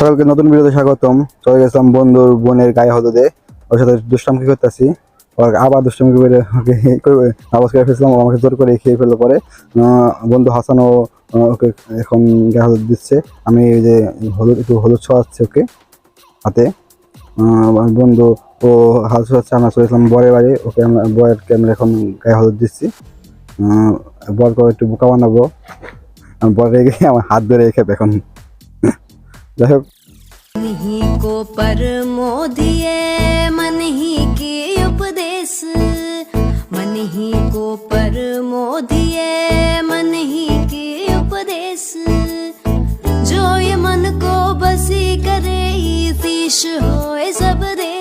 সকলকে নতুন ভিডিওতে স্বাগতম। চলে গেছিলাম বন্ধুর বোনের গায়ে হলুদে, ওর সাথে দুষ্টামি করতেছি। ওর আবার দুষ্টামি করে আওয়াজ করে ফেলছিলাম, ও আমাকে জোর করে খেয়ে ফেললো। পরে বন্ধু হাসানও ওকে এখন গায়ে হলুদ দিচ্ছে। আমি এই যে একটু হলুদ ছোঁয়াচ্ছি ওকে হাতে। বন্ধু ও হাল ছোঁয়াচ্ছে, আমরা চলেছিলাম বরের বাড়ি। ওকে আমরা বরের ক্যামেরা এখন গায়ে হলুদ দিচ্ছি। বরকে একটু বোকা বানাবো। বর রেগে আমার হাত ধরে খেপে এখন। যাই হোক, ही को परमोदिए मन ही के उपदेश, मन ही को परमोदिए मन ही के उपदेश। जो ये मन को बसी करे ईश होए सब दे।